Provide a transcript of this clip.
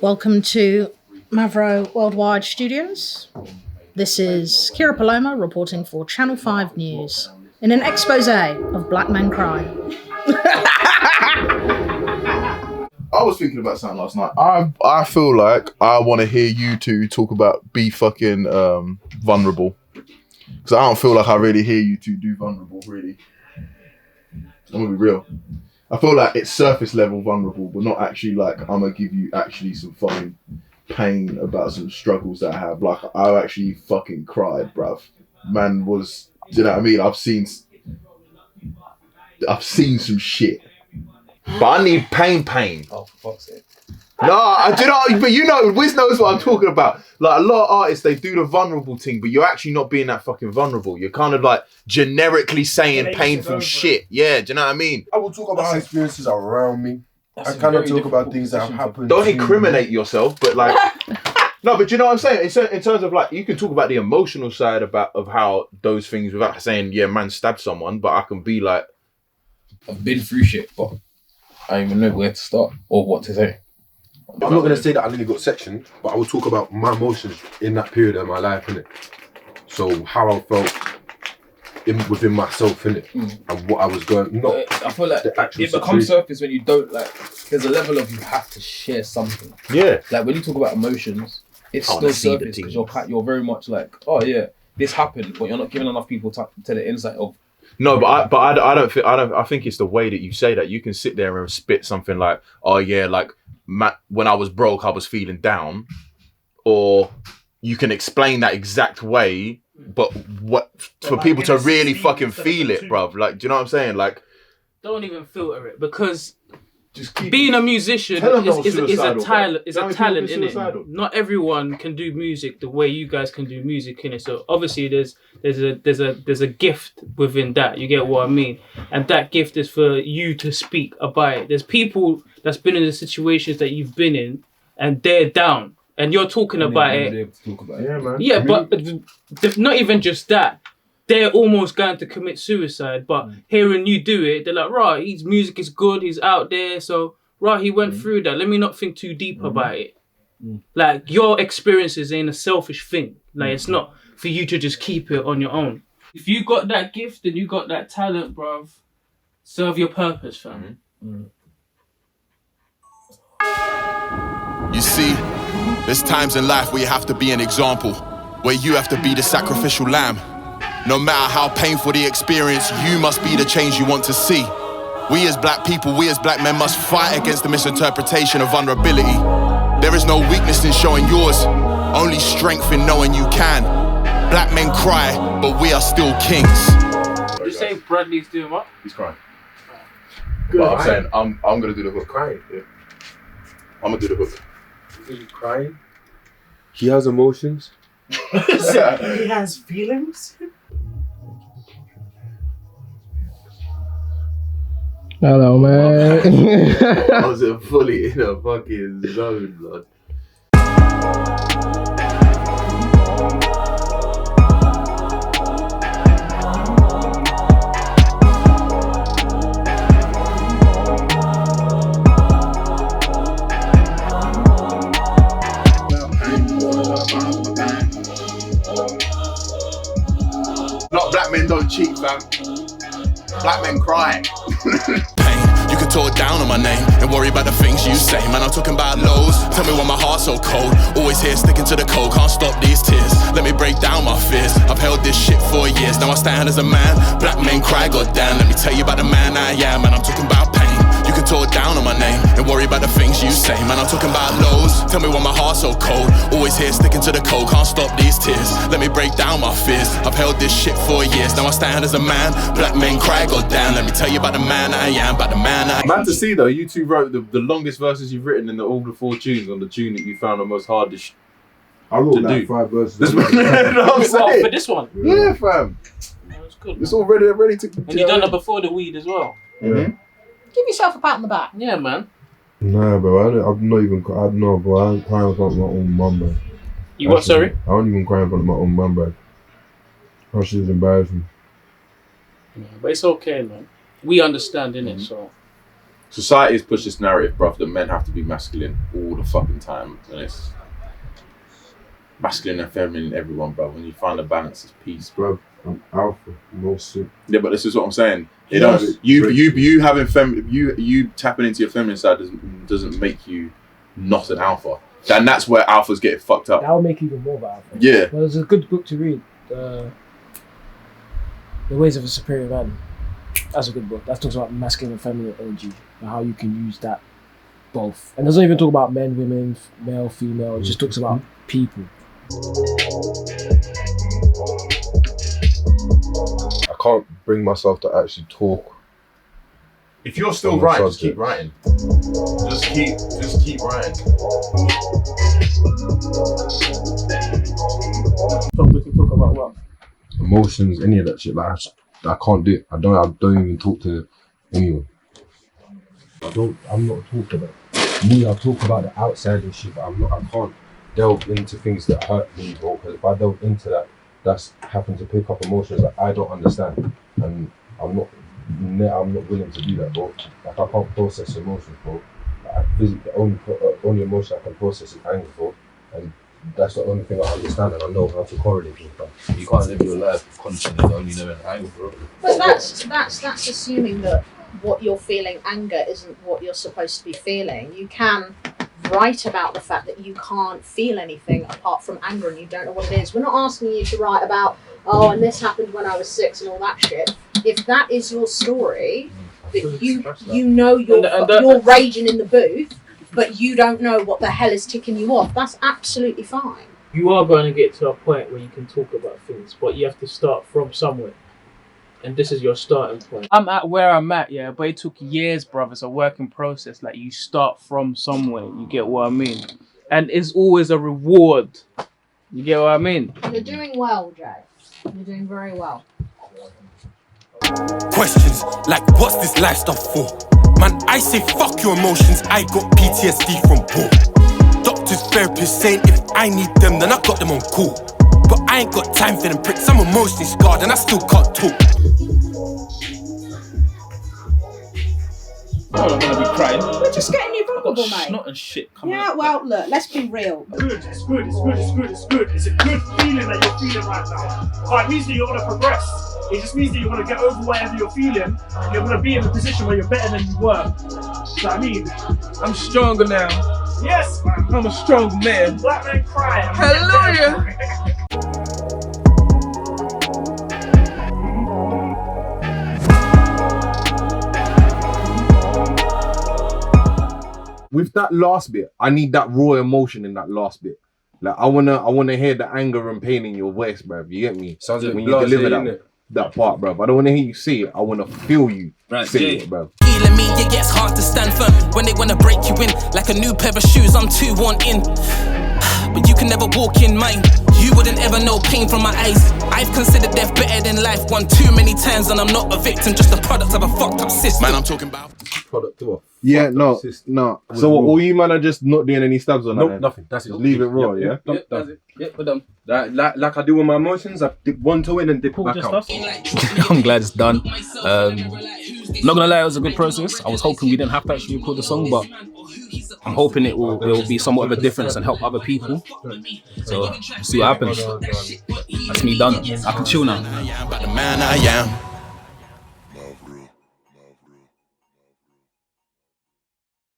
Welcome to Mavro Worldwide Studios. This is Kira Paloma reporting for Channel 5 News in an expose of black men crying. I was thinking about something last night. I feel like I want to hear you two talk about be fucking vulnerable. Because I don't feel like I really hear you two do vulnerable, really. I'm going to be real. I feel like it's surface level vulnerable, but not actually like, I'm going to give you actually some fucking pain about some struggles that I have. Like, I actually fucking cried, bruv. Man was, do you know what I mean? I've seen some shit. But I need pain. Oh, for fuck's sake. No, do you know, but you know, Wiz knows what I'm talking about. Like, a lot of artists, they do the vulnerable thing, but you're actually not being that fucking vulnerable. You're kind of like generically saying painful shit. Yeah, do you know what I mean? I will talk about experiences around me. I kind of talk about things that have happened. Don't incriminate yourself, but like, no, but you know what I'm saying? In terms of like, you can talk about the emotional side of how those things without saying, yeah, man stabbed someone, but I can be like, I've been through shit, but I don't even know where to start or what to say. I'm not going to say that I nearly got sectioned, but I will talk about my emotions in that period of my life, innit? So how I felt within myself, innit? And what I was going. I feel like it becomes surface when you don't like. There's a level of you have to share something. yeah. Like when you talk about emotions, it's still surface because you're very much like, oh yeah, this happened, but you're not giving enough people to the insight of. No, but I don't think I think it's the way that you say that. You can sit there and spit something like, oh yeah, like when I was broke, I was feeling down, or you can explain that exact way, but for people to really fucking feel it, bruv. Like, do you know what I'm saying? Like, don't even filter it because just being a musician is a talent, in it. Suicidal. Not everyone can do music the way you guys can do music in it. So obviously there's a gift within that. You get what I mean? And that gift is for you to speak about it. There's people that's been in the situations that you've been in and they're down and you're talking about it. Yeah, man. Yeah, but not even just that. They're almost going to commit suicide, but hearing you do it, they're like, right, his music is good, he's out there, so, right, he went through that. Let me not think too deep about it. Like, your experiences ain't a selfish thing. Like, it's not for you to just keep it on your own. If you got that gift and you got that talent, bruv, serve your purpose, fam. You see, there's times in life where you have to be an example, where you have to be the sacrificial lamb. No matter how painful the experience, you must be the change you want to see. We as black people, we as black men must fight against the misinterpretation of vulnerability. There is no weakness in showing yours, only strength in knowing you can. Black men cry, but we are still kings. Did you say Bradley's doing what? He's crying. But I'm saying, I'm gonna do the hook. Crying. Yeah. I'm gonna do the hook. Is he crying? He has emotions. He has feelings. Hello, man. I was fully in a fucking zone, blood. Not black men don't cheat, fam. Black men cry. You can talk down on my name and worry about the things you say. Man, I'm talking about lows. Tell me why my heart's so cold. Always here sticking to the code. Can't stop these tears. Let me break down my fears. I've held this shit for years. Now I stand as a man. Black men cry, goddamn. Let me tell you about the man I am. And I'm talking about pain. You can talk down on my name and worry about the things you say. Man, I'm talking about lows. Tell me why my heart's so cold. Always here sticking to the code. Can't stop these tears. Let me break down my fears. I've held this shit for years. Now I stand as a man. Black men cry, goddamn. Let me tell you about the man I am. About the man I am. Man to see though, you two wrote the longest verses you've written in all the 4 tunes on the tune that you found the most hardest. I wrote to like do. 5 verses. You know what I'm saying? For this one? Yeah, fam. That was good. It's all ready to. And you done that before the weed as well? Mm-hmm. Give yourself a pat on the back. Yeah, man. Nah, bro. I'm not even. I don't know, bro. I'm crying in front of my own mum, bro. You what, sorry? I don't even cry in front of my own mum, bro. That shit is embarrassing. Yeah, but it's okay, man. We understand, innit? So Society's pushed this narrative, bruv, that men have to be masculine all the fucking time. And it's masculine and feminine in everyone, bruv. When you find a balance, it's peace. Bro, I'm alpha, mostly. Yeah, but this is what I'm saying. You Yes. know, you having you tapping into your feminine side doesn't make you not an alpha. And that's where alphas get fucked up. That will make you even more of an alpha. Yeah. Well, there's a good book to read. The Ways of a Superior Man. That's a good book. That talks about masculine and feminine energy and how you can use that both. And it doesn't even talk about men, women, male, female. It just talks about people. I can't bring myself to actually talk. If you're still writing, just keep writing. Just keep writing. We can talk about what? Emotions, any of that shit. Like I can't do it. I don't even talk to anyone. I'm not talking about me. I talk about the outside and shit, but I can't delve into things that hurt me, bro. Because if I delve into that, that's happen to pick up emotions that I don't understand, and I'm not willing to do that, bro. Like I can't process emotions, bro. Like, the only emotion I can process is anger, bro, and that's the only thing I understand, and I know how to correlate with that. You can't live your life consciously only knowing anger, bro. But that's assuming that what you're feeling, anger, isn't what you're supposed to be feeling. You can write about the fact that you can't feel anything apart from anger and you don't know what it is. We're not asking you to write about, oh, and this happened when I was 6 and all that shit. If that is your story, that you know you're raging in the booth, but you don't know what the hell is ticking you off, that's absolutely fine. You are going to get to a point where you can talk about things, but you have to start from somewhere. And this is your starting point. I'm at where I'm at, yeah, but it took years, bruv. It's a working process. Like, you start from somewhere, you get what I mean? And it's always a reward. You get what I mean? You're doing well, Jay. You're doing very well. Questions like, what's this life stuff for? Man, I say fuck your emotions, I got PTSD from war. Doctors, therapists saying if I need them, then I got them on call. But I ain't got time for them pricks, I'm emotionally scarred and I still can't talk. I'm not gonna be crying. We're just getting you vulnerable, mate. Snot and shit coming Yeah, out. well, look, let's be real. Good, it's good, it's good, it's good, it's good. It's a good feeling that you're feeling right now. But it means that you're gonna progress. It just means that you're gonna get over whatever you're feeling. And you're gonna be in a position where you're better than you were. Do you know what I mean? I'm stronger now. Yes, man. I'm a strong man. Black man cry. Hallelujah. With that last bit, I need that raw emotion in that last bit. Like I wanna hear the anger and pain in your voice, bruv. You get me? Sounds like when you deliver that part, bruv. I don't wanna hear you say it. I wanna feel you say it, bruv. Feeling me, it gets hard to stand firm when they wanna break you in. Like a new pair of shoes, I'm too worn in. But you can never walk in mine. You wouldn't ever know pain from my eyes. I've considered death better than life one too many times, and I'm not a victim, just a product of a fucked up system. Man, I'm talking about Product of a no. So what, all you man are just not doing any stabs on that? Nope, nothing. That's it. Just leave it raw, yeah? Yep, that's it. Yep, we're done. Like I do with my emotions, I dip one toe in and dip back out. I'm glad it's done. Not gonna lie, it was a good process. I was hoping we didn't have to actually record the song, but I'm hoping it will be somewhat of a difference and help other people. So see what happens. That's me done. I can chill now. But the man I am.